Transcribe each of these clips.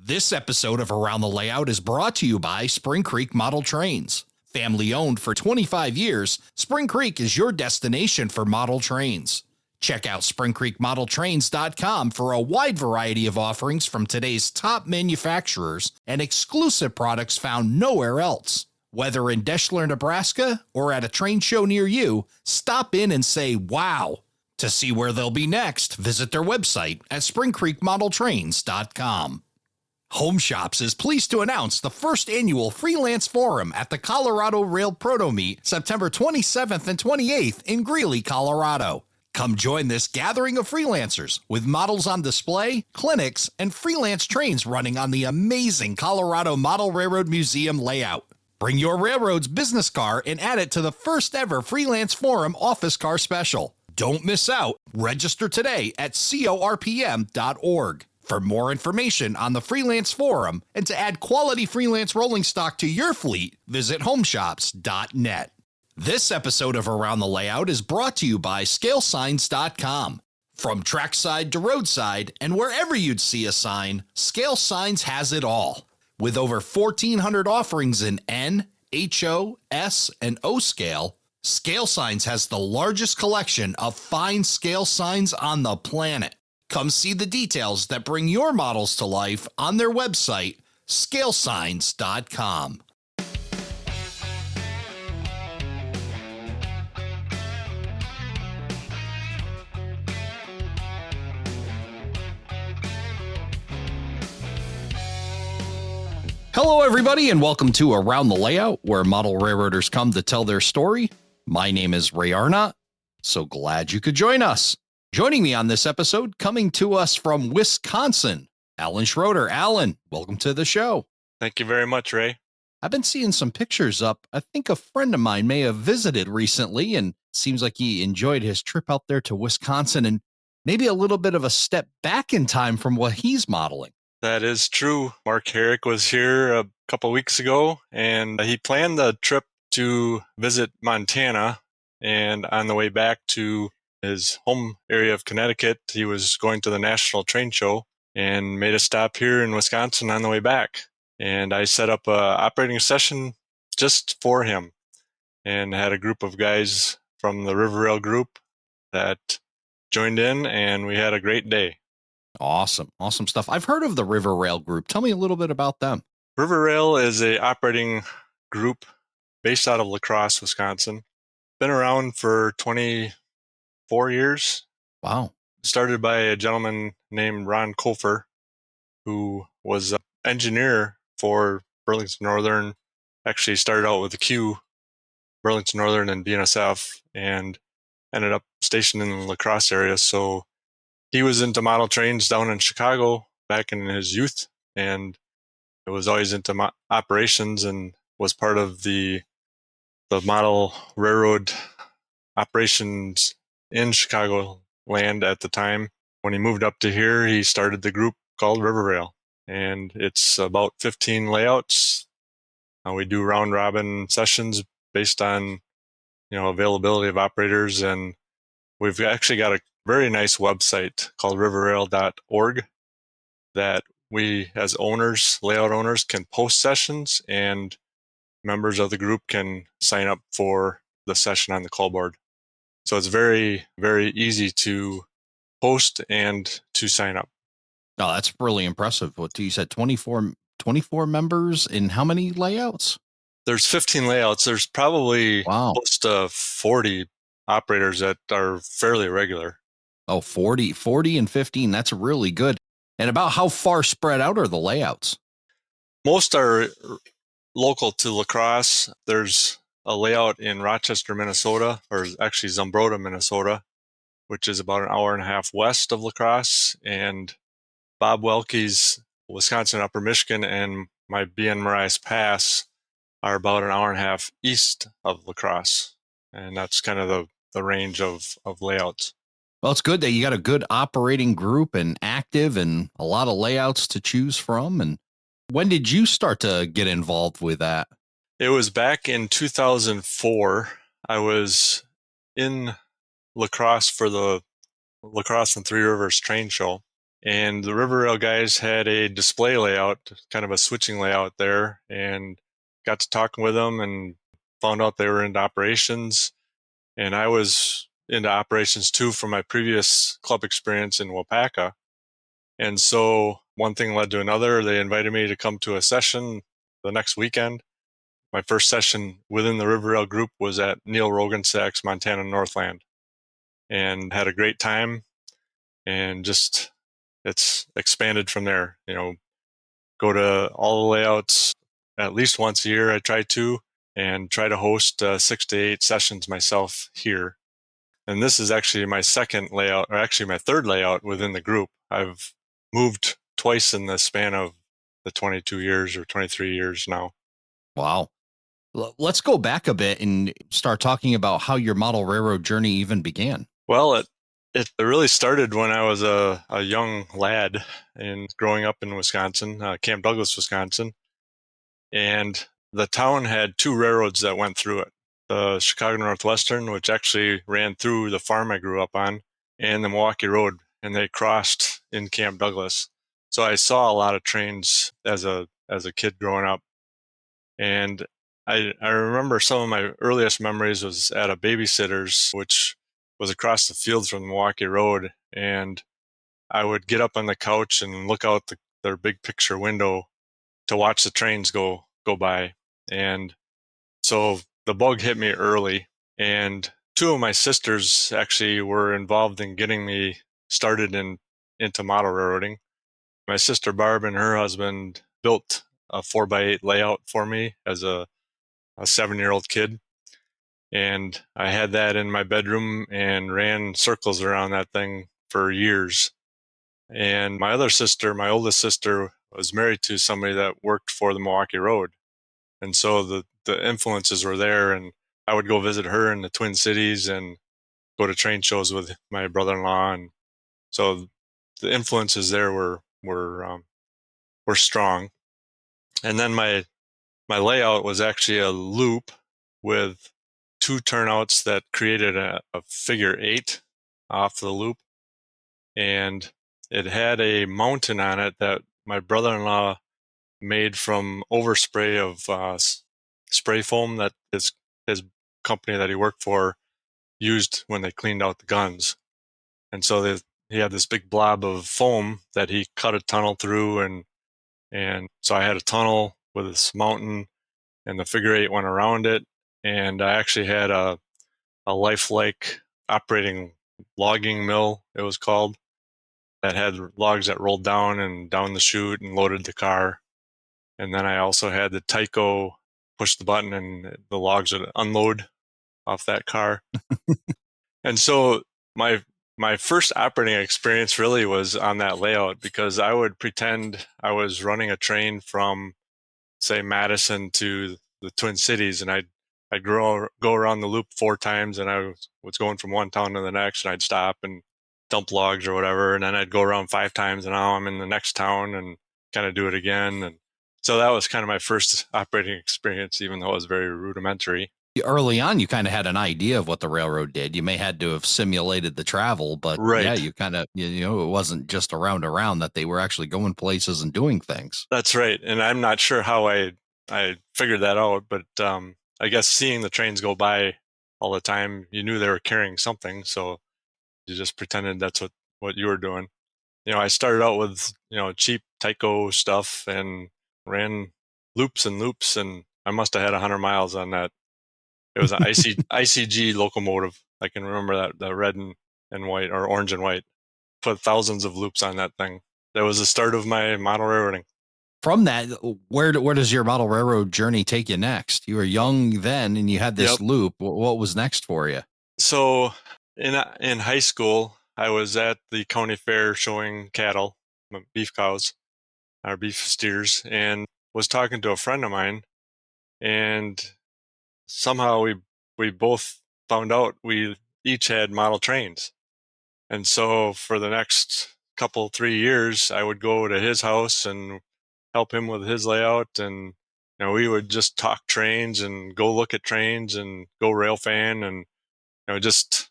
This episode of Around the Layout is brought to you by Spring Creek Model Trains. Family owned for 25 years, Spring Creek is your destination for model trains. Check out springcreekmodeltrains.com for a wide variety of offerings from today's top manufacturers and exclusive products found nowhere else. Whether in Deschler, Nebraska, or at a train show near you, stop in and say, wow. To see where they'll be next, visit their website at springcreekmodeltrains.com. Home Shops is pleased to announce the first annual Freelance Forum at the Colorado Rail Proto Meet, September 27th and 28th in Greeley, Colorado. Come join this gathering of freelancers with models on display, clinics, and freelance trains running on the amazing Colorado Model Railroad Museum layout. Bring your railroad's business car and add it to the first ever Freelance Forum office car special. Don't miss out. Register today at corpm.org. For more information on the Freelance Forum and to add quality freelance rolling stock to your fleet, visit homeshops.net. This episode of Around the Layout is brought to you by scalesigns.com. From trackside to roadside and wherever you'd see a sign, Scale Signs has it all. With over 1,400 offerings in N, HO, S, and O scale, Scale Signs has the largest collection of fine scale signs on the planet. Come see the details that bring your models to life on their website, scalesigns.com. Hello, everybody, and welcome to Around the Layout, where model railroaders come to tell their story. My name is Ray Arnott, so glad you could join us. Joining me on this episode, coming to us from Wisconsin, Alan Schroeder. Alan, welcome to the show. Thank you very much, Ray. I've been seeing some pictures up. I think a friend of mine may have visited recently, and seems like he enjoyed his trip out there to Wisconsin and maybe a little bit of a step back in time from what he's modeling. That is true. Mark Herrick was here a couple weeks ago, and he planned the trip to visit Montana, and on the way back to his home area of Connecticut, he was going to the National Train Show and made a stop here in Wisconsin on the way back. And I set up a operating session just for him and had a group of guys from the River Rail group that joined in, and we had a great day. Awesome. Awesome stuff. I've heard of the River Rail group. Tell me a little bit about them. River Rail is a operating group based out of La Crosse, Wisconsin. Been around for 24 years. Wow. Started by a gentleman named Ron Kofer, who was an engineer for Burlington Northern. Actually started out with the Q, Burlington Northern and BNSF, and ended up stationed in the La Crosse area. So he was into model trains down in Chicago back in his youth, and it was always into operations and was part of the model railroad operations in Chicago land at the time. When he moved up to here, he started the group called River Rail, and it's about 15 layouts. We do round robin sessions based on, availability of operators, and we've actually got a very nice website called riverrail.org that we as owners, layout owners, can post sessions, and members of the group can sign up for the session on the call board. So it's very, very easy to post and to sign up. Oh, that's really impressive. What you said, 24 members in how many layouts? There's 15 layouts. There's probably close to 40 operators that are fairly regular. Oh, 40 and 15. That's really good. And about how far spread out are the layouts? Most are local to La Crosse. There's a layout in Rochester, Minnesota, or actually Zumbrota, Minnesota, which is about an hour and a half west of La Crosse. And Bob Welke's Wisconsin Upper Michigan and my BN Marias Pass are about an hour and a half east of La Crosse. And that's kind of the range of layouts. Well, it's good that you got a good operating group and active and a lot of layouts to choose from. And when did you start to get involved with that? It was back in 2004. I was in La Crosse for the La Crosse and Three Rivers train show. And the River Rail guys had a display layout, kind of a switching layout there, and got to talking with them and found out they were into operations. And I was into operations too from my previous club experience in Wapaka. And so one thing led to another. They invited me to come to a session the next weekend. My first session within the River Rail group was at Neil Rogensack's Montana Northland, and had a great time, and just it's expanded from there. Go to all the layouts at least once a year. I try to, and try to host 6 to 8 sessions myself here. And this is actually my second layout, or actually my third layout within the group. I've moved twice in the span of the 22 years or 23 years now. Wow. Let's go back a bit and start talking about how your model railroad journey even began. Well, it really started when I was a young lad and growing up in Wisconsin, Camp Douglas, Wisconsin. And the town had 2 railroads that went through it. The Chicago Northwestern, which actually ran through the farm I grew up on, and the Milwaukee Road, and they crossed in Camp Douglas. So I saw a lot of trains as a kid growing up. And I remember some of my earliest memories was at a babysitter's, which was across the field from the Milwaukee Road. And I would get up on the couch and look out their big picture window to watch the trains go by. And so the bug hit me early. And 2 of my sisters actually were involved in getting me started into model railroading. My sister Barb and her husband built a 4x8 layout for me as a 7-year-old kid. And I had that in my bedroom and ran circles around that thing for years. And my other sister, my oldest sister, was married to somebody that worked for the Milwaukee Road. And so the influences were there, and I would go visit her in the Twin Cities and go to train shows with my brother-in-law. And so the influences there were strong. And then my layout was actually a loop with 2 turnouts that created a figure 8 off the loop. And it had a mountain on it that my brother-in-law made from overspray of spray foam that his company that he worked for used when they cleaned out the guns. And so he had this big blob of foam that he cut a tunnel through, and so I had a tunnel with this mountain, and the figure 8 went around it. And I actually had a lifelike operating logging mill, it was called, that had logs that rolled down and down the chute and loaded the car. And then I also had the Tyco push the button and the logs would unload off that car. And so my first operating experience really was on that layout, because I would pretend I was running a train from, say, Madison to the Twin Cities, and I'd go around the loop 4 times, and I was going from one town to the next, and I'd stop and dump logs or whatever, and then I'd go around 5 times, and now I'm in the next town and kind of do it again. And so that was kind of my first operating experience, even though it was very rudimentary. Early on, you kind of had an idea of what the railroad did. You may had to have simulated the travel, but yeah, Right. you kind of, it wasn't just around that they were actually going places and doing things. That's right. And I'm not sure how I figured that out, but I guess seeing the trains go by all the time, you knew they were carrying something, so you just pretended that's what you were doing. I started out with, cheap Tyco stuff and ran loops and loops, and I must have had 100 miles on that. It was an ICG locomotive. I can remember that, the red and white, or orange and white. Put thousands of loops on that thing. That was the start of my model railroading. From that, where does your model railroad journey take you next? You were young then, and you had this Yep. loop. What was next for you? So in high school, I was at the county fair showing cattle, beef cows, or beef steers, and was talking to a friend of mine, and somehow we both found out we each had model trains. And so for the next 3 years, I would go to his house and help him with his layout, and we would just talk trains and go look at trains and go rail fan, and just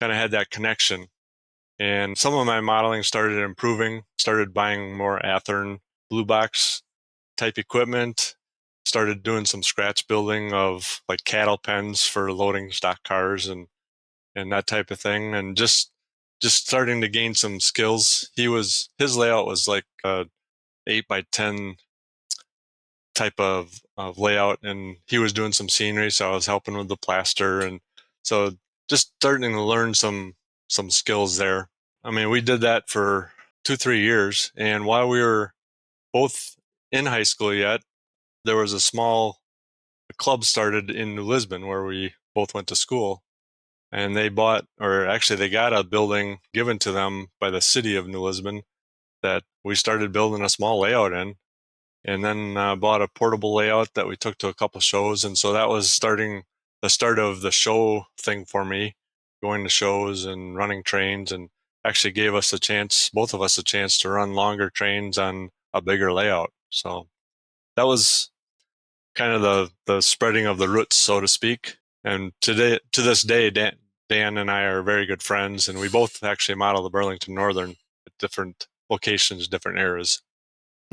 kind of had that connection. And some of my modeling started improving, started buying more Athearn blue box type equipment, started doing some scratch building of like cattle pens for loading stock cars and that type of thing, and just starting to gain some skills. His layout was like a 8x10 type of layout, and he was doing some scenery, so I was helping with the plaster, and so just starting to learn some skills there. I mean, we did that for 2-3 years, and while we were both in high school yet, there was a small club started in New Lisbon where we both went to school, and they got a building given to them by the city of New Lisbon that we started building a small layout in, and then bought a portable layout that we took to a couple shows. And so that was the start of the show thing for me, going to shows and running trains, and actually gave us both of us a chance to run longer trains on a bigger layout. So that was kind of the spreading of the roots, so to speak. And to this day, Dan and I are very good friends, and we both actually model the Burlington Northern at different locations, different eras.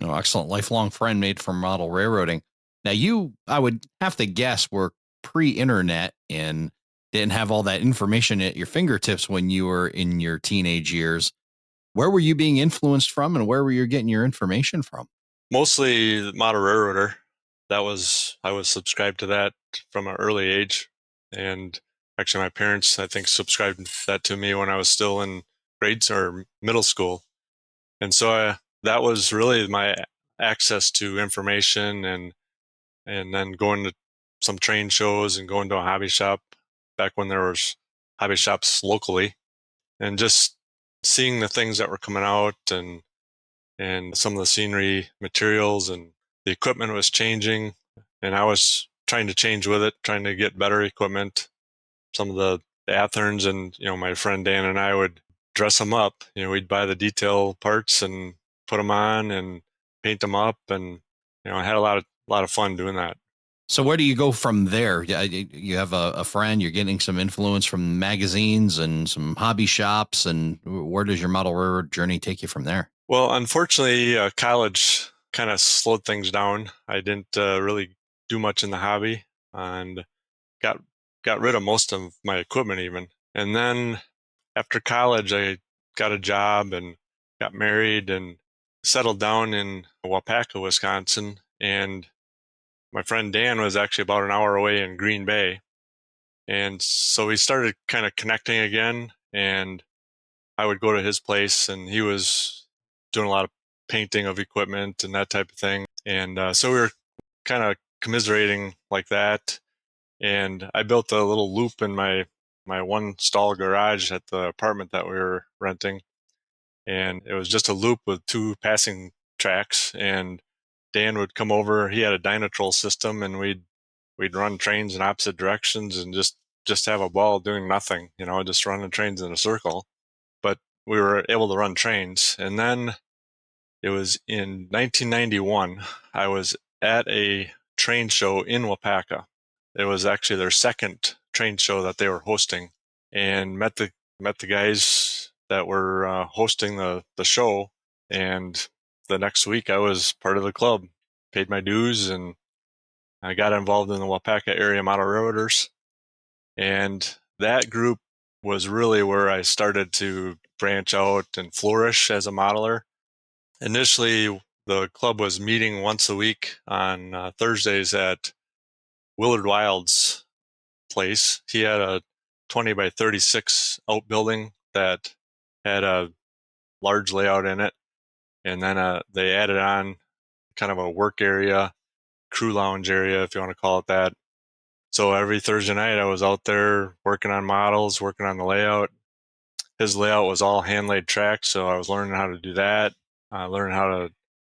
Oh, excellent. Lifelong friend made from model railroading. Now, you, I would have to guess, were pre-internet and didn't have all that information at your fingertips when you were in your teenage years. Where were you being influenced from, and where were you getting your information from? Mostly the model railroader. I was subscribed to that from an early age, and actually my parents, I think, subscribed that to me when I was still in grades or middle school. And so that was really my access to information, and then going to some train shows and going to a hobby shop back when there was hobby shops locally, and just seeing the things that were coming out, and some of the scenery materials, and the equipment was changing, and I was trying to change with it, trying to get better equipment. Some of the Athearns, and my friend Dan and I would dress them up. We'd buy the detail parts and put them on and paint them up, and I had a lot of fun doing that. So where do you go from there? You have a friend, you're getting some influence from magazines and some hobby shops, and where does your model railroad journey take you from there? Well, unfortunately, college kind of slowed things down. I didn't really do much in the hobby, and got rid of most of my equipment even. And then after college, I got a job and got married and settled down in Waupaca, Wisconsin. And my friend Dan was actually about an hour away in Green Bay. And so we started kind of connecting again, and I would go to his place, and he was doing a lot of painting of equipment and that type of thing. And so we were kind of commiserating like that. And I built a little loop in my one stall garage at the apartment that we were renting. And it was just a loop with 2 passing tracks. And Dan would come over. He had a Dynatrol system, and we'd run trains in opposite directions and just have a ball doing nothing, just running trains in a circle. But we were able to run trains. And then it was in 1991, I was at a train show in Waupaca. It was actually their second train show that they were hosting, and met the guys that were hosting the show. And the next week I was part of the club, paid my dues, and I got involved in the Waupaca area model railroaders. And that group was really where I started to branch out and flourish as a modeler. Initially, the club was meeting once a week on Thursdays at Willard Wild's place. He had a 20 by 36 outbuilding that had a large layout in it. And then they added on kind of a work area, crew lounge area, if you want to call it that. So every Thursday night I was out there working on models, working on the layout. His layout was all hand laid tracks, so I was learning how to do that. Learning how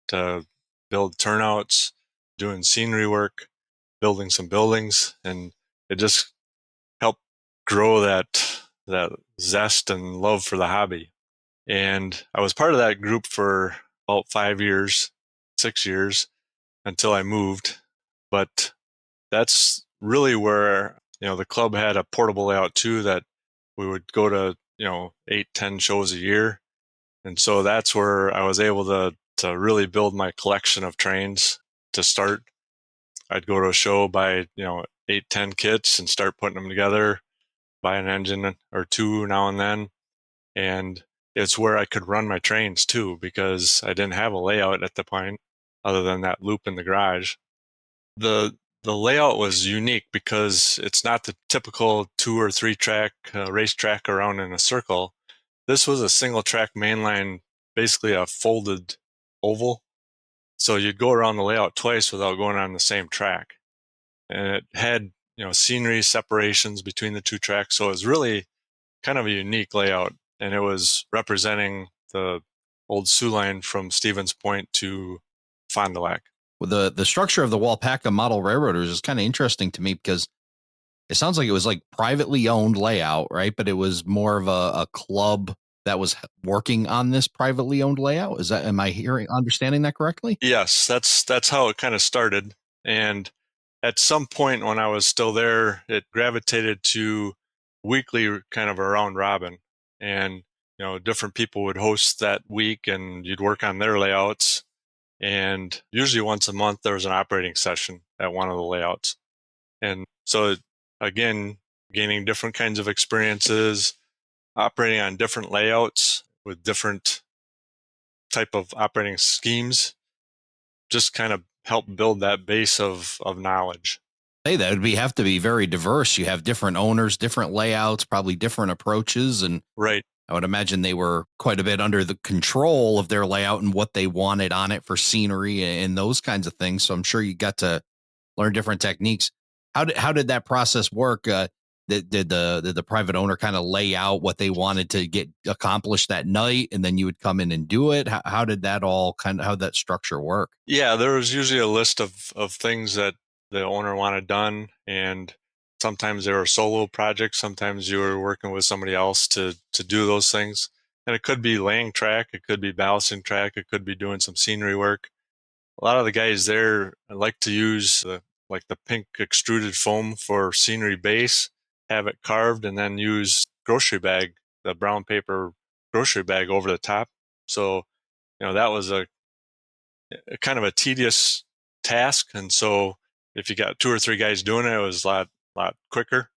to build turnouts, doing scenery work, building some buildings, and it just helped grow that zest and love for the hobby. And I was part of that group for about 5 years, 6 years, until I moved. But that's really where, the club had a portable layout too, that we would go to 8-10 shows a year. And so that's where I was able to really build my collection of trains to start. I'd go to a show, buy, 8-10 kits and start putting them together, buy an engine or two now and then. And it's where I could run my trains too, because I didn't have a layout at the point other than that loop in the garage. The layout was unique because it's not the typical 2 or 3 track racetrack around in a circle. This was a single track mainline, basically a folded oval. So you'd go around the layout twice without going on the same track. And it had, scenery separations between the two tracks. So it was really kind of a unique layout. And it was representing the old Sioux line from Stevens Point to Fond du Lac. Well, the structure of the Walpaca Model Railroaders is kind of interesting to me because it sounds like it was like privately owned layout, right? But it was more of a club that was working on this privately owned layout. Am I understanding that correctly? Yes, that's how it kind of started. And at some point when I was still there, it gravitated to weekly kind of a round robin. And, different people would host that week and you'd work on their layouts. And usually once a month, there was an operating session at one of the layouts. And so, again, gaining different kinds of experiences, operating on different layouts with different type of operating schemes, just kind of help build that base of knowledge. Hey, that would have to be very diverse. You have different owners, different layouts, probably different approaches. And Right. I would imagine they were quite a bit under the control of their layout and what they wanted on it for scenery and those kinds of things. So I'm sure you got to learn different techniques. How did that process work? Did the private owner kind of lay out what they wanted to get accomplished that night, and then you would come in and do it? How did that how that structure work? Yeah, there was usually a list of things that the owner wanted done, and sometimes they were solo projects. Sometimes you were working with somebody else to do those things. And it could be laying track, it could be ballasting track, it could be doing some scenery work. A lot of the guys there like to use the pink extruded foam for scenery base, have it carved, and then use grocery bag, the brown paper grocery bag over the top. So, that was a kind of a tedious task. And so if you got 2 or 3 guys doing it, it was a lot quicker,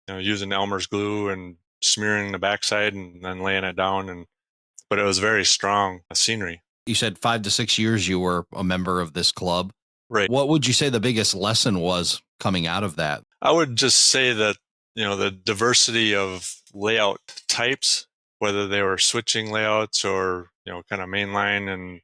using Elmer's glue and smearing the backside and then laying it down. But it was very strong scenery. You said 5 to 6 years you were a member of this club. Right. What would you say the biggest lesson was coming out of that? I would just say that, the diversity of layout types, whether they were switching layouts or, kind of mainline and,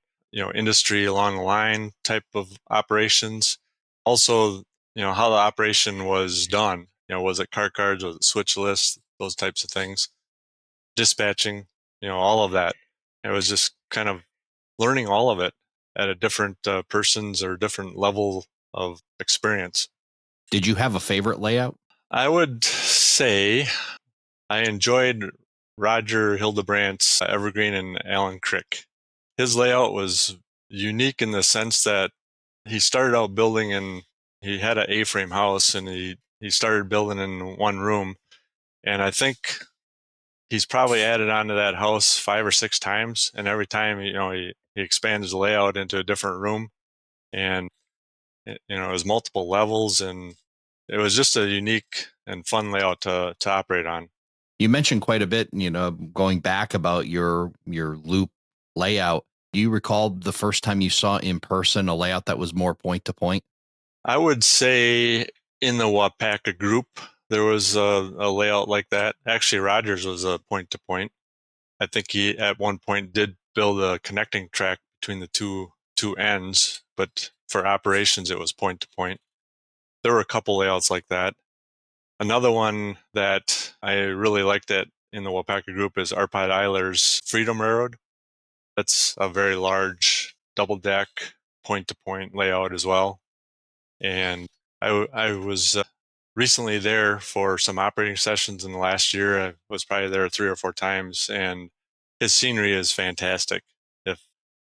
industry along the line type of operations. Also, how the operation was done. Was it car cards? Was it switch lists? Those types of things. Dispatching, all of that. It was just kind of learning all of it at a different person's or different level of experience. Did you have a favorite layout? I would say I enjoyed Roger Hildebrandt's Evergreen and Allen Crick. His layout was unique in the sense that he started out building he had an A-frame house and he started building in one room. And I think he's probably added onto that house 5 or 6 times. And every time, he expands the layout into a different room. And, it was multiple levels, and it was just a unique and fun layout to operate on. You mentioned quite a bit, going back about your loop layout. Do you recall the first time you saw in person a layout that was more point to point? I would say in the Wapaka group, there was a layout like that. Actually, Rogers was a point to point. I think he at one point did build a connecting track between the two ends, but for operations, it was point to point. There were a couple layouts like that. Another one that I really liked in the Wapaka group is Arpad Eiler's Freedom Railroad. That's a very large double deck point to point layout as well. And I was recently there for some operating sessions in the last year. I was probably there 3 or 4 times, and his scenery is fantastic.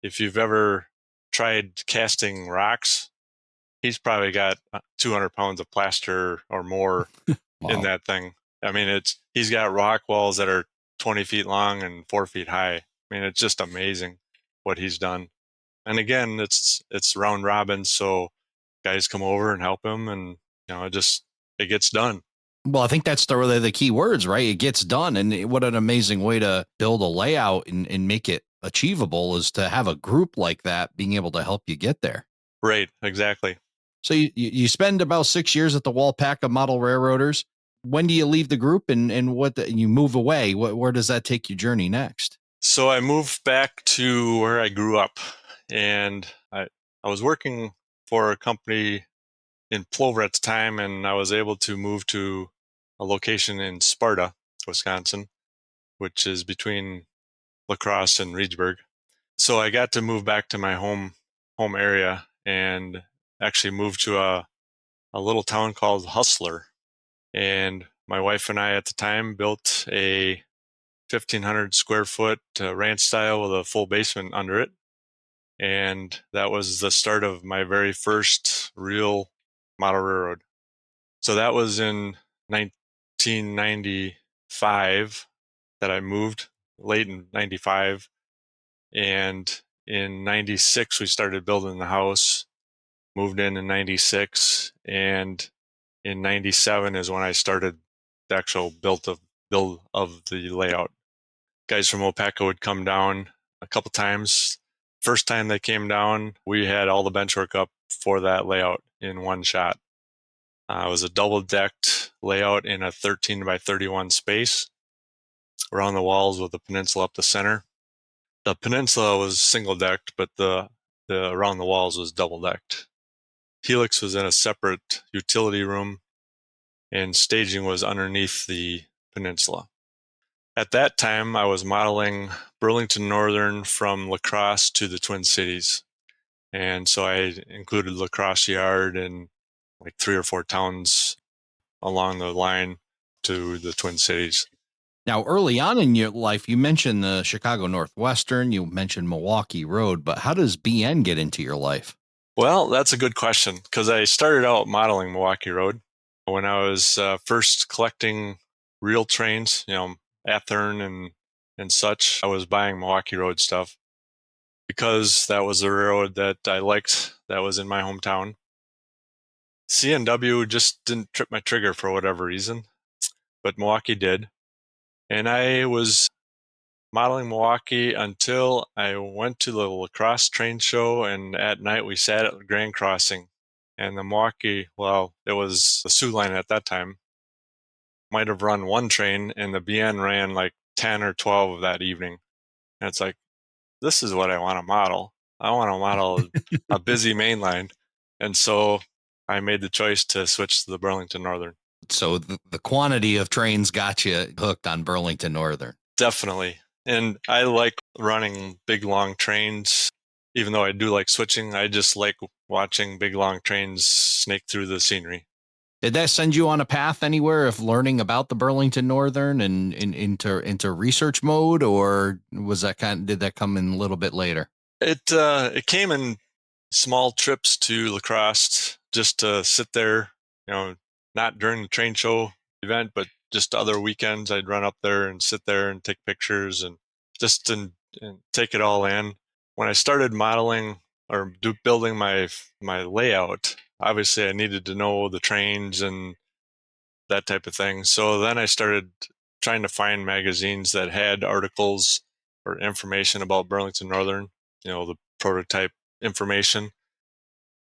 If you've ever tried casting rocks, he's probably got 200 pounds of plaster or more Wow. in that thing. I mean, he's got rock walls that are 20 feet long and 4 feet high. I mean, it's just amazing what he's done. And again, it's round robin, so guys come over and help him, and it gets done. Well, I think that's the key words, right? It gets done. And what an amazing way to build a layout and make it achievable is to have a group like that being able to help you get there. Right, exactly. So you spend about 6 years at the Walpack of Model Railroaders. When do you leave the group and you move away? Where does that take your journey next? So I moved back to where I grew up, and I was working for a company in Plover at the time, and I was able to move to a location in Sparta, Wisconsin, which is between La Crosse and Reedsburg. So I got to move back to my home area and actually moved to a little town called Hustler. And my wife and I at the time built a 1,500 square foot ranch style with a full basement under it. And that was the start of my very first real model railroad. So that was in 1995 that I moved, late in 95. And in 96, we started building the house, moved in 96. And in 97 is when I started the actual build of the layout. Guys from Opeka would come down a couple times. First time they came down, we had all the bench work up for that layout in one shot. It was a double-decked layout in a 13 by 31 space around the walls with a peninsula up the center. The peninsula was single-decked, but the around the walls was double-decked. Helix was in a separate utility room, and staging was underneath the peninsula. At that time, I was modeling Burlington Northern from La Crosse to the Twin Cities. And so I included La Crosse Yard and like 3 or 4 towns along the line to the Twin Cities. Now, early on in your life, you mentioned the Chicago Northwestern, you mentioned Milwaukee Road, but how does BN get into your life? Well, that's a good question, because I started out modeling Milwaukee Road when I was first collecting real trains, Athern and such. I was buying Milwaukee Road stuff because that was the railroad that I liked that was in my hometown. CNW just didn't trip my trigger for whatever reason, but Milwaukee did. And I was modeling Milwaukee until I went to the La Crosse train show, and at night we sat at the Grand Crossing. And the Milwaukee, well, it was the Sioux line at that time, might have run one train, and the BN ran like 10 or 12 of that evening. And it's like, this is what I want to model. I want to model a busy main line. And so I made the choice to switch to the Burlington Northern. So the quantity of trains got you hooked on Burlington Northern. Definitely. And I like running big, long trains. Even though I do like switching, I just like watching big, long trains snake through the scenery. Did that send you on a path anywhere of learning about the Burlington Northern and into research mode, or was that did that come in a little bit later? It came in small trips to La Crosse just to sit there, not during the train show event, but just other weekends. I'd run up there and sit there and take pictures and just and take it all in. When I started modeling or building my layout, obviously I needed to know the trains and that type of thing. So then I started trying to find magazines that had articles or information about Burlington Northern, the prototype information.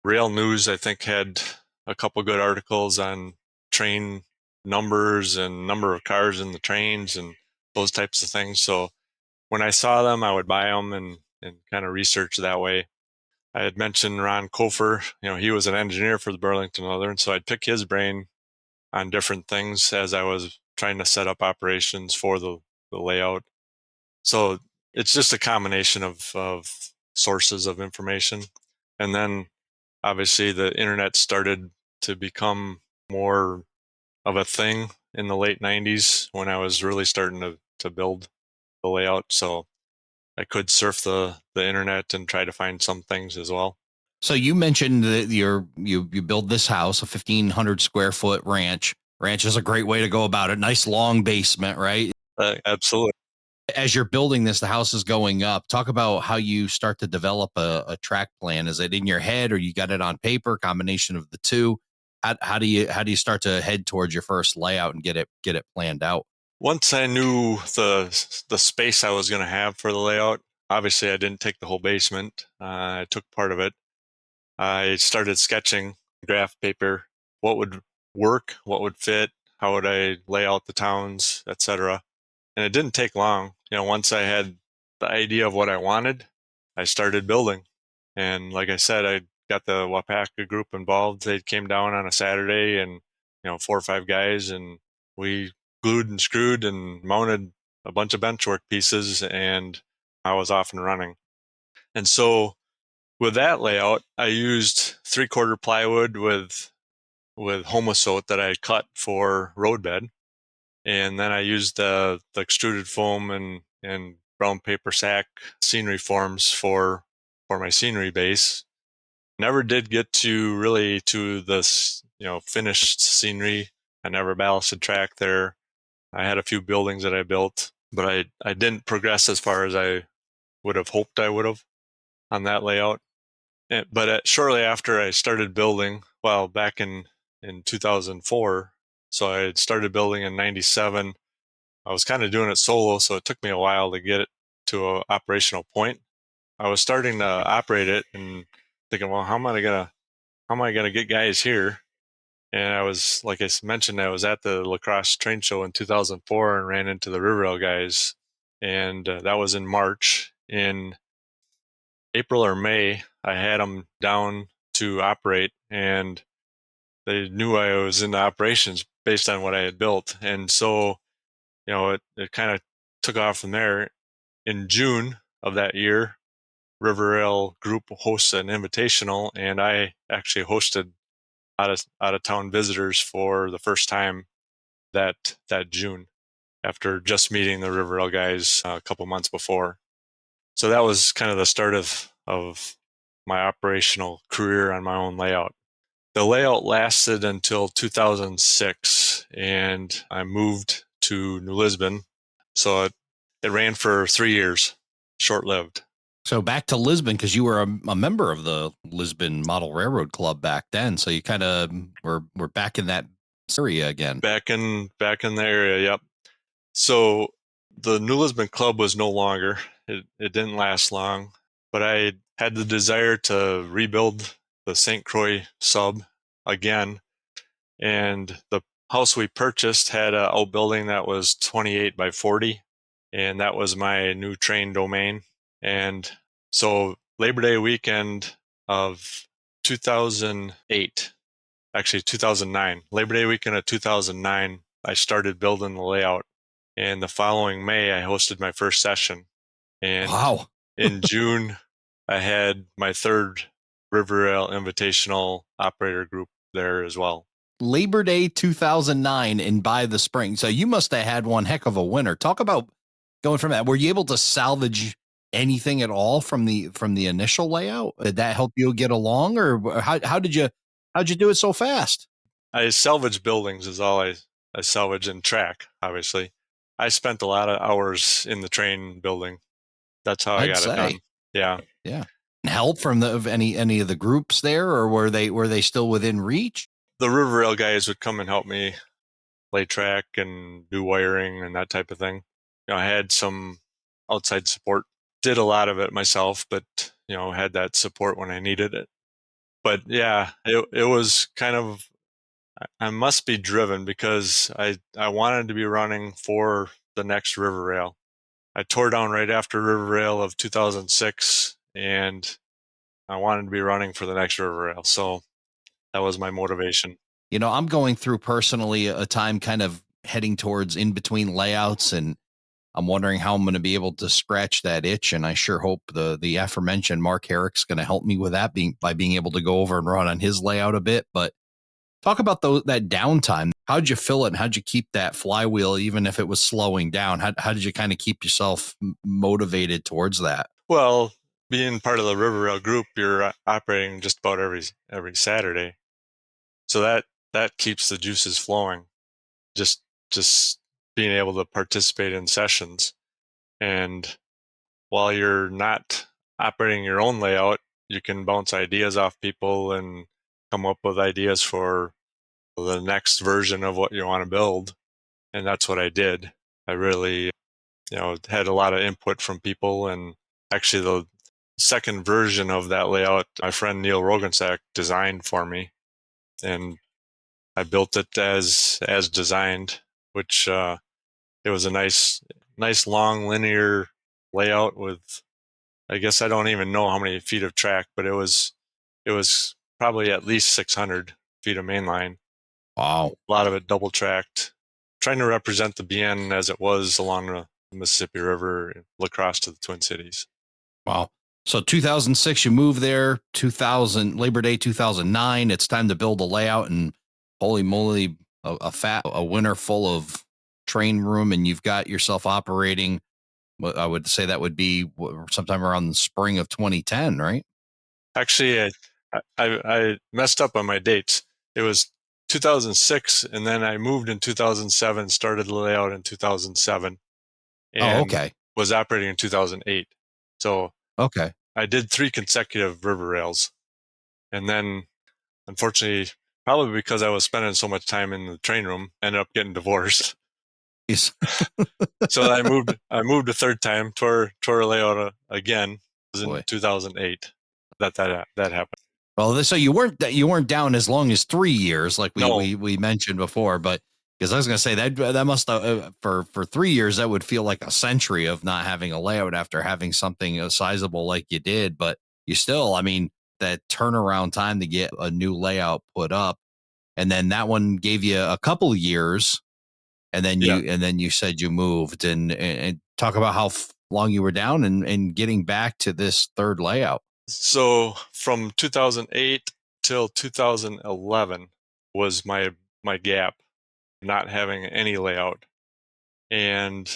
Rail News, I think, had a couple good articles on train numbers and number of cars in the trains and those types of things. So when I saw them, I would buy them and kind of research that way. I had mentioned Ron Kofer, he was an engineer for the Burlington Northern, so I'd pick his brain on different things as I was trying to set up operations for the layout. So it's just a combination of sources of information. And then obviously the internet started to become more of a thing in the late 90s when I was really starting to build the layout. So I could surf the internet and try to find some things as well. So you mentioned that you build this house, a 1,500 square foot ranch. Ranch is a great way to go about it. Nice long basement, right? Absolutely. As you're building this, the house is going up. Talk about how you start to develop a track plan. Is it in your head, or you got it on paper? Combination of the two. How do you start to head towards your first layout and get it planned out? Once I knew the space I was going to have for the layout, obviously I didn't take the whole basement. I took part of it. I started sketching graph paper, what would work, what would fit, how would I lay out the towns, etc. And it didn't take long. Once I had the idea of what I wanted, I started building. And like I said, I got the Wapaka group involved. They came down on a Saturday, and 4 or 5 guys, and we glued and screwed and mounted a bunch of benchwork pieces, and I was off and running. And so with that layout, I used 3/4 plywood with homosote that I cut for roadbed. And then I used the extruded foam and brown paper sack scenery forms for my scenery base. Never did get to this, finished scenery. I never ballasted track there. I had a few buildings that I built, but I didn't progress as far as I would have hoped I would have on that layout. But shortly after I started building, well, back in 2004, so I had started building in 97. I was kind of doing it solo, so it took me a while to get it to an operational point. I was starting to operate it and thinking, well, how am I gonna get guys here? And I was, like I mentioned, I was at the lacrosse train show in 2004 and ran into the Riverrail guys, and that was in March. In April or May, I had them down to operate, and they knew I was into operations based on what I had built, and so it kind of took off from there. In June of that year, Riverrail Group hosts an invitational, and I actually hosted out of town visitors for the first time that June, after just meeting the Riverrail guys a couple months before. So that was kind of the start of my operational career on my own layout. The layout lasted until 2006, and I moved to New Lisbon. So it ran for 3 years, short-lived. So back to Lisbon, because you were a member of the Lisbon Model Railroad Club back then. So you kind of were back in that area again. Back in the area, yep. So the New Lisbon Club was no longer. It didn't last long, but I had the desire to rebuild the St. Croix sub again. And the house we purchased had an outbuilding that was 28 by 40, and that was my new train domain. And so Labor Day weekend of 2008, actually 2009, Labor Day weekend of 2009, I started building the layout. And the following May, I hosted my first session. And wow. In June, I had my third Riverrail Invitational operator group there as well. Labor Day 2009, and by the spring. So you must have had one heck of a winter. Talk about going from that. Were you able to salvage anything at all from the initial layout? Did that help you get along, or how did you do it so fast? I salvage buildings is all I salvage, and track, obviously. I spent a lot of hours in the train building. That's how I got it done. Yeah. Yeah. Help from any of the groups there, or were they still within reach? The Riverrail guys would come and help me lay track and do wiring and that type of thing. I had some outside support. Did a lot of it myself, but had that support when I needed it. But yeah, it was kind of, I must be driven because I wanted to be running for the next Riverrail. I tore down right after Riverrail of 2006, and I wanted to be running for the next Riverrail. So that was my motivation. I'm going through personally a time kind of heading towards in between layouts, and I'm wondering how I'm going to be able to scratch that itch. And I sure hope the aforementioned Mark Herrick's going to help me with that, by being able to go over and run on his layout a bit. But talk about that downtime. How'd you fill it, and how'd you keep that flywheel, even if it was slowing down? How did you kind of keep yourself motivated towards that? Well, being part of the Riverrail group, you're operating just about every Saturday. So that keeps the juices flowing. Just being able to participate in sessions. And while you're not operating your own layout, you can bounce ideas off people and come up with ideas for the next version of what you want to build. And that's what I did. I really, had a lot of input from people. And actually, the second version of that layout, my friend Neil Rogensack designed for me, and I built it as designed, which it was a nice long linear layout with, I guess I don't even know how many feet of track, but it was probably at least 600 feet of mainline. Wow. A lot of it double tracked, trying to represent the BN as it was along the Mississippi River, La Crosse to the Twin Cities. Wow. So 2006, you moved there. 2000 Labor Day 2009. It's time to build a layout, and holy moly, a winter full of train room, and you've got yourself operating. I would say that would be sometime around the spring of 2010, right? Actually, I messed up on my dates. It was 2006, and then I moved in 2007, started the layout in 2007, Oh, and okay. was operating in 2008. So Okay. I did 3 consecutive river rails. And then, unfortunately, probably because I was spending so much time in the train room, ended up getting divorced. Yes. So I moved a third time, tore a layout again. It was in Boy. 2008 that happened. Well, so you weren't down as long as 3 years, like No, we mentioned before, but because I was going to say that must for 3 years that would feel like a century of not having a layout after having something sizable like you did, but you still, I mean, that turnaround time to get a new layout put up, and then that one gave you a couple of years, yeah. and then you said you moved, and talk about how long you were down and getting back to this third layout. So from 2008 till 2011 was my gap, not having any layout. And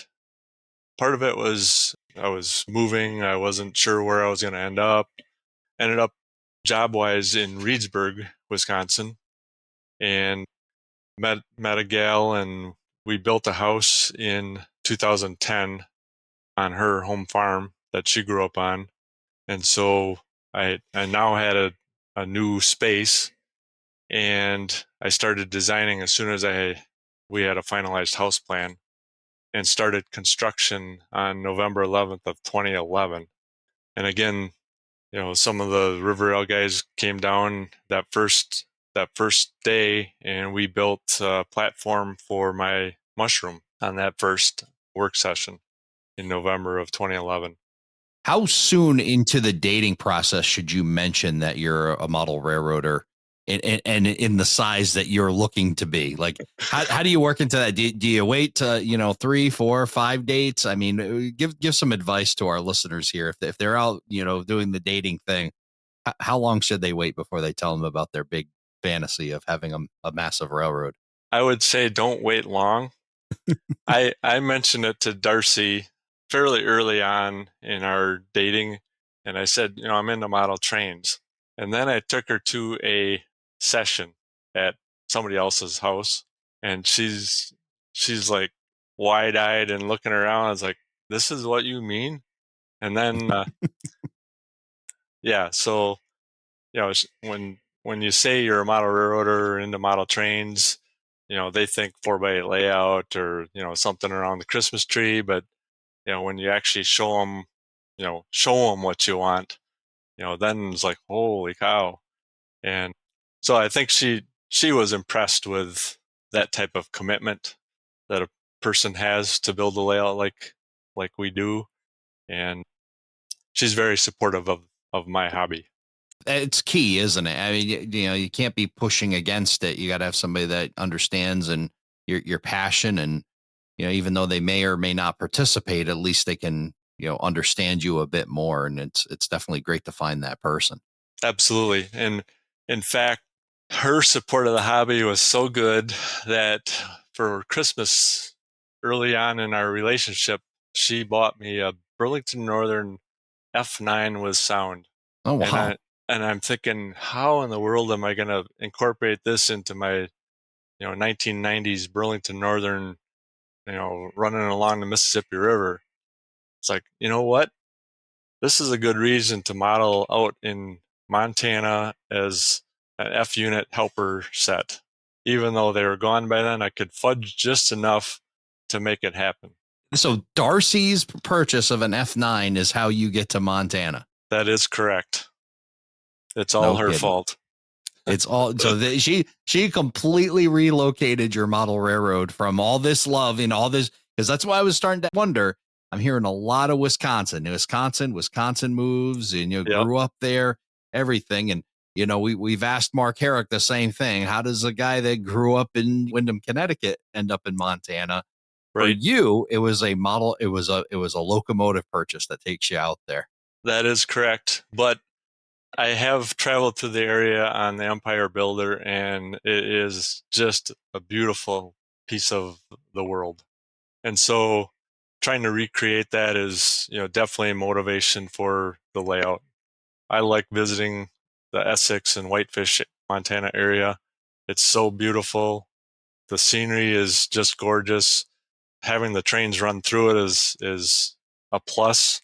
part of it was I was moving, I wasn't sure where I was going to end up. Ended up job-wise in Reedsburg, Wisconsin, and met a gal, and we built a house in 2010 on her home farm that she grew up on. And so I now had a new space, and I started designing as soon as we had a finalized house plan, and started construction on November 11th of 2011. And again, some of the River Rail guys came down that first day, and we built a platform for my mushroom on that first work session in November of 2011. How soon into the dating process should you mention that you're a model railroader and in the size that you're looking to be? Like, how do you work into that? Do you wait to, 3, 4, 5 dates? I mean, give some advice to our listeners here. If they're out, doing the dating thing, how long should they wait before they tell them about their big fantasy of having a massive railroad? I would say don't wait long. I mentioned it to Darcy fairly early on in our dating, and I said, I'm into model trains. And then I took her to a session at somebody else's house, and she's like wide-eyed and looking around. I was like, "This is what you mean?" And then yeah, so when you say you're a model railroader into model trains, they think 4x8 layout or something around the Christmas tree. But when you actually show them what you want, then it's like, holy cow. And so I think she was impressed with that type of commitment that a person has to build a layout like we do, and she's very supportive of my hobby. It's key, isn't it? I mean, you can't be pushing against it. You got to have somebody that understands and your passion, and even though they may or may not participate, at least they can understand you a bit more. And it's definitely great to find that person. Absolutely. And in fact, her support of the hobby was so good that for Christmas early on in our relationship, she bought me a Burlington Northern F9 with sound. Oh And wow! I'm thinking, how in the world am I going to incorporate this into my 1990s Burlington Northern, running along the Mississippi River? It's like, you know what? This is a good reason to model out in Montana as an F unit helper set. Even though they were gone by then, I could fudge just enough to make it happen. So Darcy's purchase of an F9 is how you get to Montana. That is correct. It's all No her kidding. fault. It's all she completely relocated your model railroad from all this love and all this, because that's why I was starting to wonder. I'm hearing a lot of Wisconsin moves, and grew up there, everything. And we've asked Mark Herrick the same thing. How does a guy that grew up in Windham, Connecticut end up in Montana? For Right. you, it was a locomotive purchase that takes you out there. That is correct. But I have traveled to the area on the Empire Builder, and it is just a beautiful piece of the world. And so trying to recreate that is, definitely a motivation for the layout. I like visiting the Essex and Whitefish, Montana area. It's so beautiful. The scenery is just gorgeous. Having the trains run through it is a plus.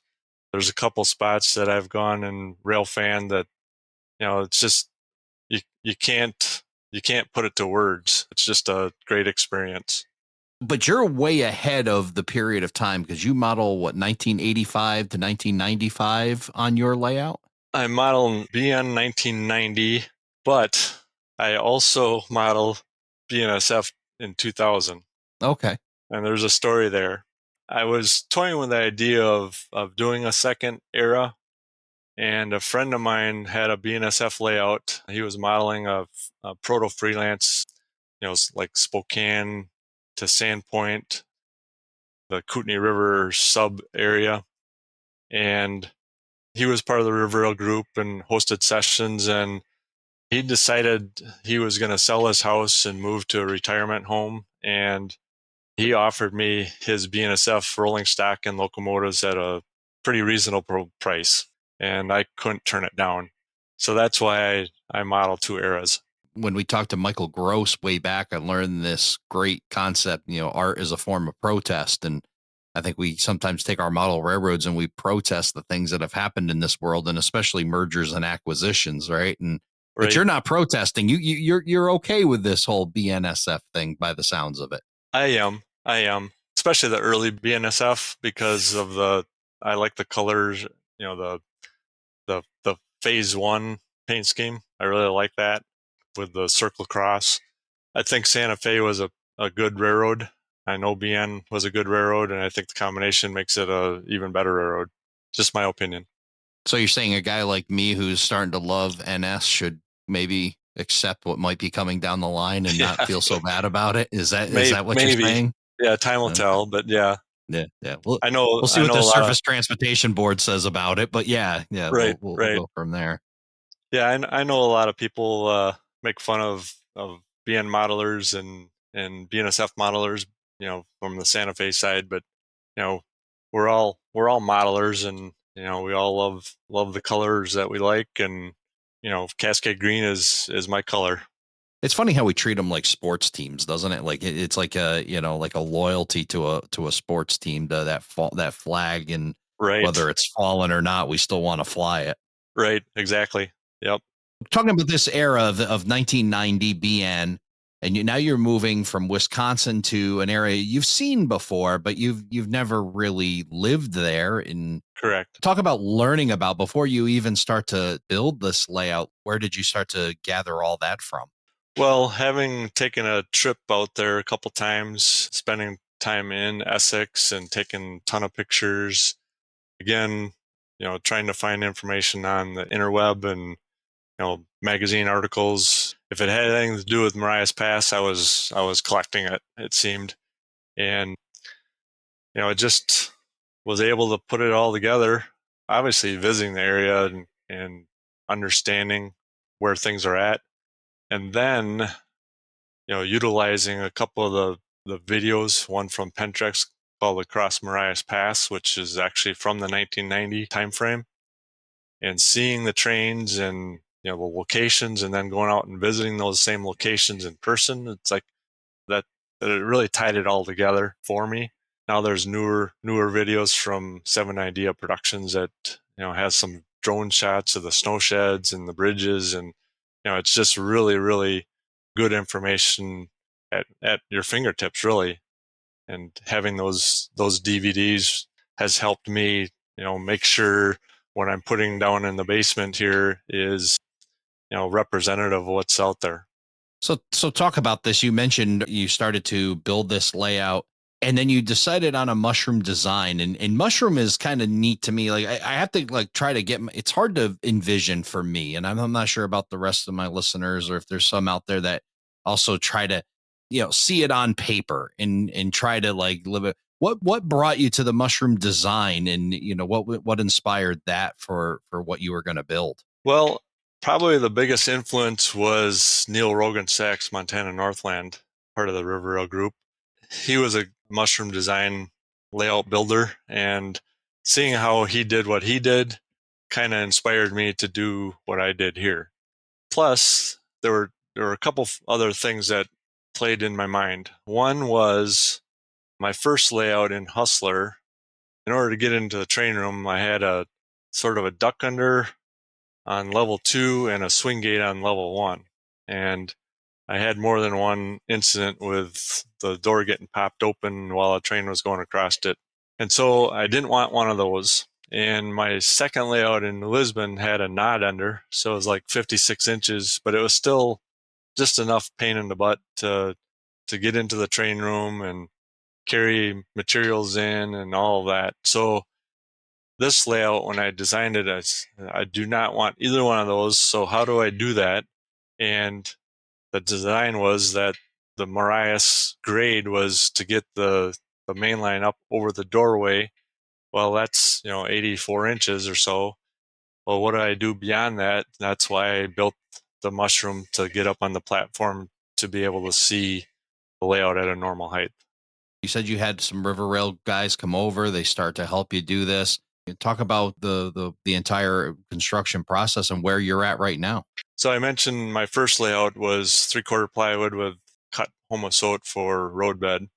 There's a couple spots that I've gone and rail fan that, it's just you can't put it to words. It's just a great experience. But you're way ahead of the period of time, because you model 1985 to 1995 on your layout. I model BN 1990, but I also model BNSF in 2000. Okay. And there's a story there. I was toying with the idea of doing a second era, and a friend of mine had a BNSF layout. He was modeling a proto freelance, like Spokane to Sandpoint, the Kootenai River sub area. And he was part of the Riverdale group and hosted sessions, and he decided he was going to sell his house and move to a retirement home. And he offered me his BNSF rolling stock and locomotives at a pretty reasonable price, and I couldn't turn it down. So that's why I model two eras. When we talked to Michael Gross way back, I learned this great concept, art is a form of protest. And I think we sometimes take our model railroads and we protest the things that have happened in this world, and especially mergers and acquisitions, right? But you're not protesting. You're okay with this whole BNSF thing by the sounds of it. I am, especially the early BNSF, because of I like the colors, the phase one paint scheme. I really like that with the circle cross. I think Santa Fe was a good railroad. I know BN was a good railroad, and I think the combination makes it a even better railroad. Just my opinion. So you're saying a guy like me who's starting to love NS should maybe accept what might be coming down the line and not feel so bad about it? Is that what you're saying? Yeah, time will tell, but yeah. Yeah. Well, I know we'll see what the Surface Transportation Board says about it, but yeah, right, we'll right. go from there. Yeah, I know a lot of people make fun of BN modelers and BNSF modelers, from the Santa Fe side, but we're all modelers, and we all love the colors that we like, and Cascade Green is my color. It's funny how we treat them like sports teams, doesn't it? Like it's like a like a loyalty to a sports team, to that flag, and right. Whether it's fallen or not, we still want to fly it. Right. Exactly. Yep. Talking about this era of 1990 BN, and now you're moving from Wisconsin to an area you've seen before, but you've never really lived there. And correct. Talk about learning about, before you even start to build this layout. Where did you start to gather all that from? Well, having taken a trip out there a couple times, spending time in Essex and taking a ton of pictures, again, trying to find information on the interweb and magazine articles. If it had anything to do with Marias Pass, I was collecting it, it seemed. And I just was able to put it all together, obviously visiting the area and understanding where things are at. And then, utilizing a couple of the videos, one from Pentrex called Across Marias Pass, which is actually from the 1990 timeframe, and seeing the trains and the locations, and then going out and visiting those same locations in person. It's like that it really tied it all together for me. Now there's newer videos from 7 Idea Productions that has some drone shots of the snow sheds and the bridges, and it's just really, really good information at your fingertips, really. And having those DVDs has helped me, make sure what I'm putting down in the basement here is, representative of what's out there. So talk about this. You mentioned you started to build this layout and then you decided on a mushroom design, and mushroom is kind of neat to me. Like I have to like try to get, it's hard to envision for me. And I'm not sure about the rest of my listeners, or if there's some out there that also try to, see it on paper and try to like live it. What brought you to the mushroom design, and what inspired that for what you were going to build? Well, probably the biggest influence was Neil Rogan-Sachs' Montana Northland, part of the River Rail group. He was a mushroom design layout builder, and seeing how he did what he did kind of inspired me to do what I did here. Plus, there were a couple other things that played in my mind. One was my first layout in Hustler. In order to get into the train room, I had a sort of a duck under on level 2 and a swing gate on level 1. And I had more than one incident with the door getting popped open while a train was going across it. And so I didn't want one of those. And my second layout in Lisbon had a nod under, so it was like 56 inches, but it was still just enough pain in the butt to get into the train room and carry materials in and all of that. So this layout, when I designed it, I do not want either one of those. So how do I do that? And the design was that the Marias grade was to get the main line up over the doorway. Well, that's 84 inches or so. Well, what do I do beyond that? That's why I built the mushroom, to get up on the platform to be able to see the layout at a normal height. You said you had some River Rail guys come over. They start to help you do this. Talk about the entire construction process and where you're at right now. So I mentioned my first layout was 3/4 plywood with cut homosote for roadbed.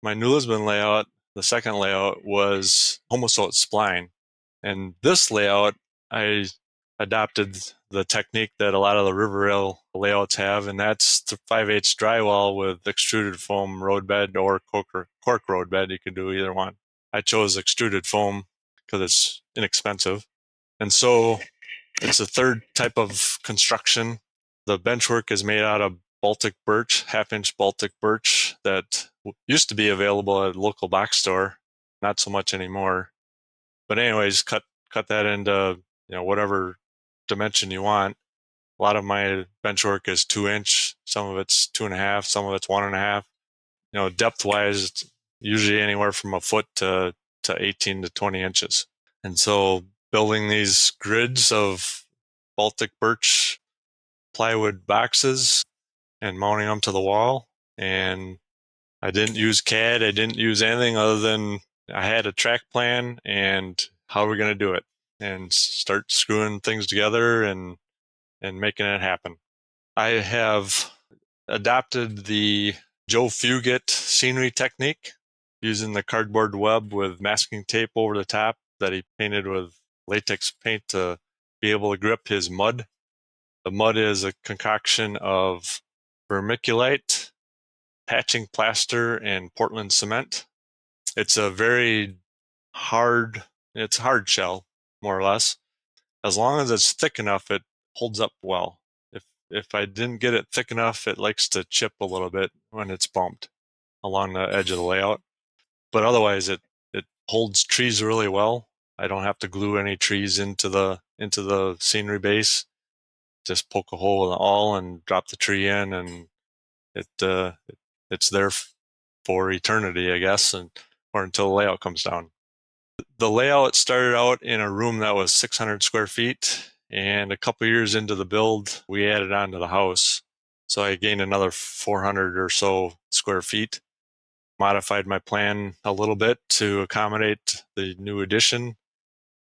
My New Lisbon layout, the second layout, was homosote spline. And this layout, I adopted the technique that a lot of the River Rail layouts have, and that's the 5/8 drywall with extruded foam roadbed or cork roadbed. You could do either one. I chose extruded foam because it's inexpensive. And so it's a third type of construction. The benchwork is made out of Baltic birch, 1/2-inch Baltic birch that used to be available at a local box store, not so much anymore. But anyways, cut that into whatever dimension you want. A lot of my benchwork is 2-inch, some of it's 2.5, some of it's 1.5. Depth wise, it's usually anywhere from a foot to 18 to 20 inches. And so building these grids of Baltic birch plywood boxes and mounting them to the wall. And I didn't use CAD. I didn't use anything other than I had a track plan and how we're going to do it, and start screwing things together and making it happen. I have adopted the Joe Fugit scenery technique, using the cardboard web with masking tape over the top that he painted with latex paint to be able to grip his mud. The mud is a concoction of vermiculite, patching plaster, and Portland cement. It's a very hard shell, more or less. As long as it's thick enough, it holds up well. If I didn't get it thick enough, it likes to chip a little bit when it's bumped along the edge of the layout. But otherwise, it holds trees really well. I don't have to glue any trees into the scenery base. Just poke a hole in the awl and drop the tree in, and it's there for eternity, I guess, or until the layout comes down. The layout started out in a room that was 600 square feet, and a couple years into the build, we added on to the house. So I gained another 400 or so square feet, modified my plan a little bit to accommodate the new addition,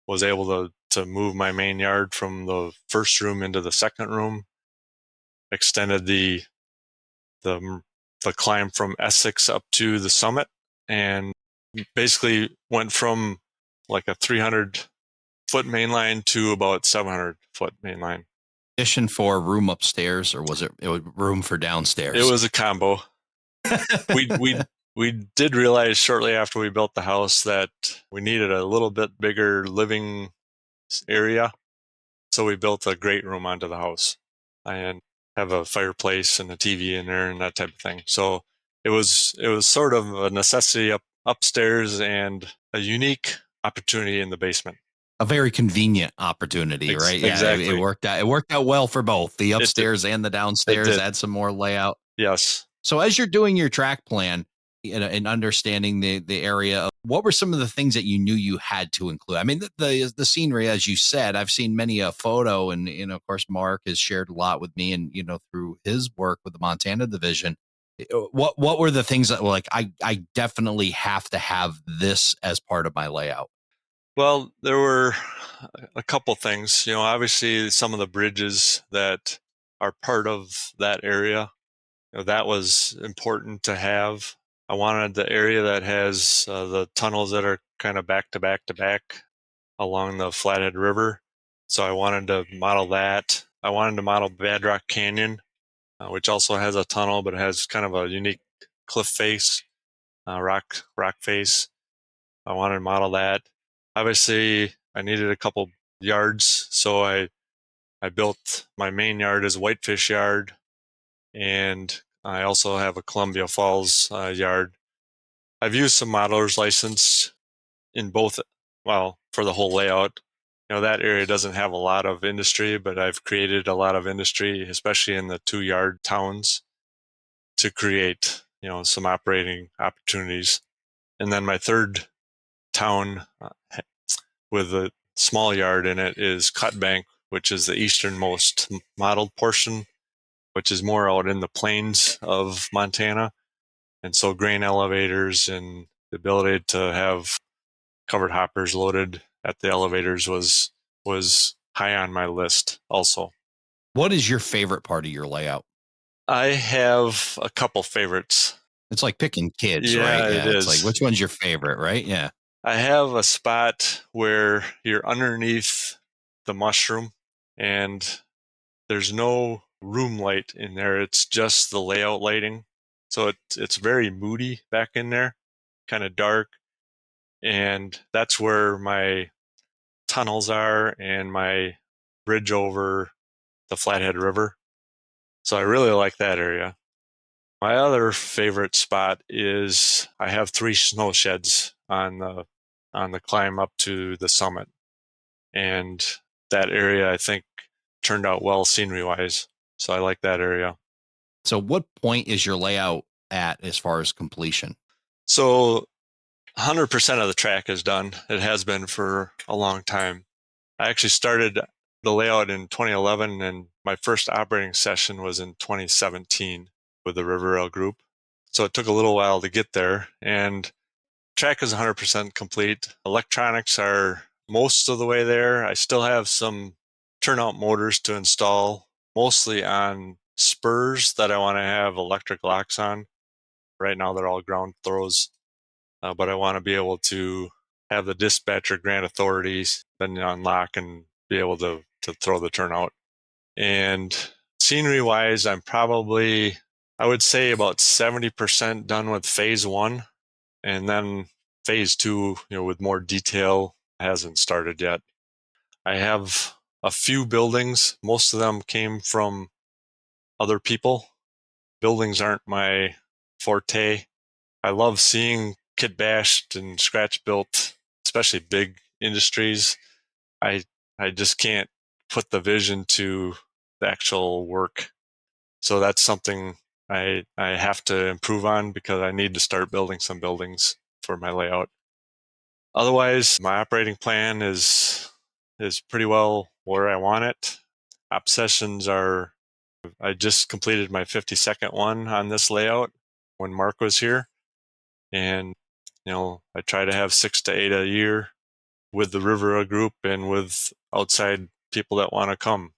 was able to move my main yard from the first room into the second room, extended the climb from Essex up to the summit, and basically went from like a 300-foot main line to about 700-foot main line. Addition for room upstairs, or was it room for downstairs? It was a combo. we did realize shortly after we built the house that we needed a little bit bigger living area, so we built a great room onto the house and have a fireplace and a TV in there and that type of thing. So it was sort of a necessity upstairs and a unique opportunity in the basement. A very convenient opportunity, right? Yeah, Exactly. it worked out. It worked out well for both the upstairs and the downstairs. Add some more layout. Yes. So as you're doing your track plan and understanding the area, what were some of the things that you knew you had to include? I mean, the scenery, as you said, I've seen many a photo, and of course, Mark has shared a lot with me, and through his work with the Montana division. What were the things that were like, I definitely have to have this as part of my layout? Well, there were a couple things. Obviously, some of the bridges that are part of that area, that was important to have. I wanted the area that has the tunnels that are kind of back to back to back along the Flathead River. So I wanted to model that. I wanted to model Bedrock Canyon, which also has a tunnel, but it has kind of a unique cliff face, rock face. I wanted to model that. Obviously, I needed a couple yards, so I built my main yard as a whitefish yard, and I also have a Columbia Falls yard. I've used some modeler's license in both, well, for the whole layout. That area doesn't have a lot of industry, but I've created a lot of industry, especially in the 2-yard towns, to create, some operating opportunities. And then my third town with a small yard in it is Cutbank, which is the easternmost modeled portion, which is more out in the plains of Montana. And so grain elevators and the ability to have covered hoppers loaded at the elevators was high on my list also. What is your favorite part of your layout? I have a couple favorites. It's like picking kids, Yeah, right? Yeah, it's like, which one's your favorite, right? Yeah. I have a spot where you're underneath the mushroom and there's no room light in there. It's just the layout lighting. So it's very moody back in there, kind of dark. And that's where my tunnels are and my bridge over the Flathead River. So I really like that area. My other favorite spot is I have 3 snow sheds on the climb up to the summit. And that area, I think, turned out well scenery-wise. So I like that area. So what point is your layout at as far as completion? So 100% of the track is done. It has been for a long time. I actually started the layout in 2011, and my first operating session was in 2017 with the River Rail group. So it took a little while to get there, and track is 100% complete. Electronics are most of the way there. I still have some turnout motors to install, mostly on spurs that I want to have electric locks on. Right now they're all ground throws, but I want to be able to have the dispatcher grant authorities, then unlock and be able to throw the turnout. And scenery wise, I'm probably, I would say about 70% done with phase 1. And then phase 2, with more detail, hasn't started yet. I have a few buildings. Most of them came from other people. Buildings aren't my forte. I love seeing kit bashed and scratch built, especially big industries. I just can't put the vision to the actual work. So that's something I have to improve on because I need to start building some buildings for my layout. Otherwise, my operating plan is pretty well where I want it. Op sessions are, I just completed my 52nd one on this layout when Mark was here. And, I try to have 6 to 8 a year with the River group and with outside people that want to come.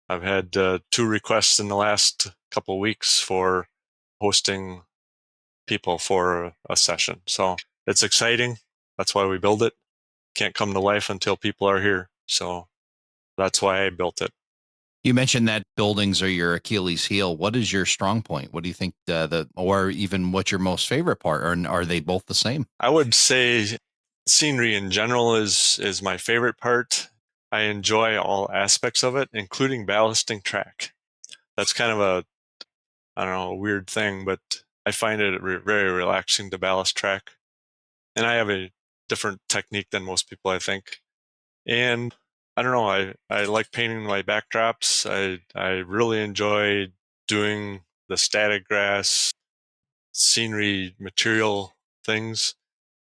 I've had 2 requests in the last couple of weeks for hosting people for a session. So it's exciting. That's why we build it. Can't come to life until people are here. So that's why I built it. You mentioned that buildings are your Achilles heel. What is your strong point? What do you think or even what's your most favorite part? Or are they both the same? I would say scenery in general is my favorite part. I enjoy all aspects of it, including ballasting track. That's kind of a weird thing, but I find it very relaxing to ballast track. And I have a different technique than most people, I think. And I don't know, I like painting my backdrops. I really enjoy doing the static grass, scenery material things.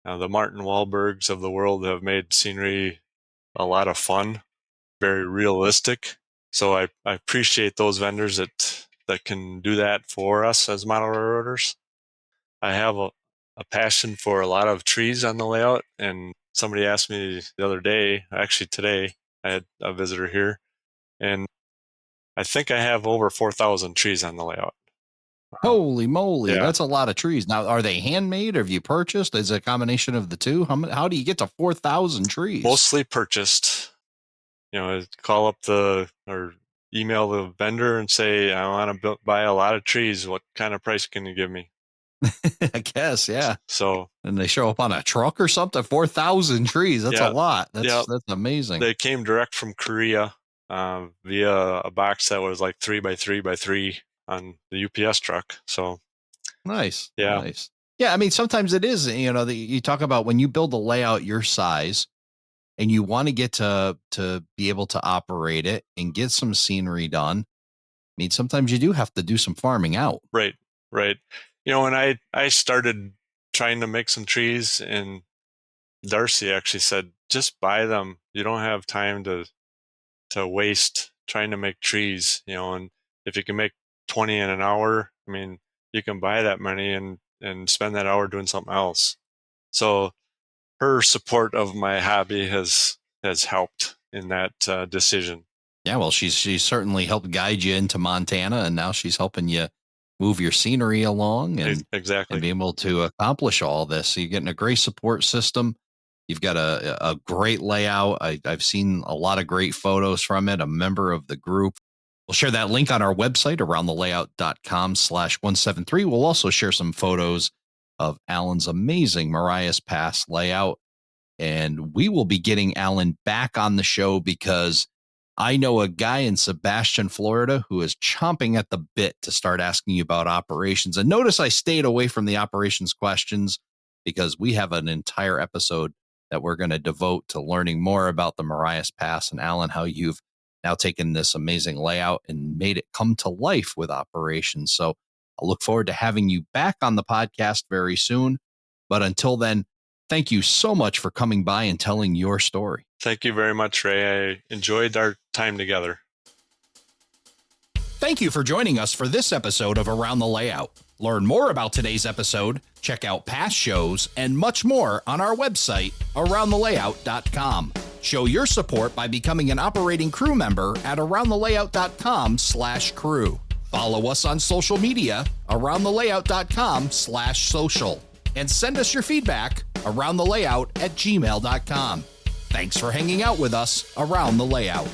The Martin Wahlbergs of the world have made scenery a lot of fun, very realistic. So I appreciate those vendors that can do that for us as model railroaders. I have a passion for a lot of trees on the layout, and somebody asked me the other day, actually today, I had a visitor here, and I think I have over 4,000 trees on the layout. Holy moly, Yeah. that's a lot of trees. Now, are they handmade or have you purchased? Is it a combination of the two? How do you get to 4,000 trees? Mostly purchased. Call up or email the vendor and say, I want to buy a lot of trees. What kind of price can you give me? I guess, yeah. So, and they show up on a truck or something. 4,000 trees. That's a lot. That's amazing. They came direct from Korea via a box that was like 3x3x3 on the UPS truck. So nice. Yeah. Nice. Yeah. I mean, sometimes it is, you talk about when you build a layout your size and you want to get to be able to operate it and get some scenery done. I mean, sometimes you do have to do some farming out. Right. When I started trying to make some trees, and Darcy actually said, just buy them. You don't have time to waste trying to make trees, and if you can make 20 in an hour, I mean, you can buy that money and spend that hour doing something else. So her support of my hobby has helped in that decision. Yeah, well, she's certainly helped guide you into Montana, and now she's helping you move your scenery along and exactly and be able to accomplish all this. So you're getting a great support system. You've got a great layout. I've seen a lot of great photos from it. A member of the group. We'll share that link on our website, aroundthelayout.com/173. We'll also share some photos of Alan's amazing Marias Pass layout. And we will be getting Alan back on the show because I know a guy in Sebastian, Florida, who is chomping at the bit to start asking you about operations. And notice I stayed away from the operations questions because we have an entire episode that we're going to devote to learning more about the Marias Pass. And Alan, how you've now taken this amazing layout and made it come to life with operations. So I'll look forward to having you back on the podcast very soon. But until then, thank you so much for coming by and telling your story. Thank you very much, Ray. I enjoyed our time together. Thank you for joining us for this episode of Around the Layout. Learn more about today's episode, check out past shows, and much more on our website, aroundthelayout.com. Show your support by becoming an operating crew member at aroundthelayout.com/crew. Follow us on social media, aroundthelayout.com/social. And send us your feedback, aroundthelayout@gmail.com. Thanks for hanging out with us around the layout.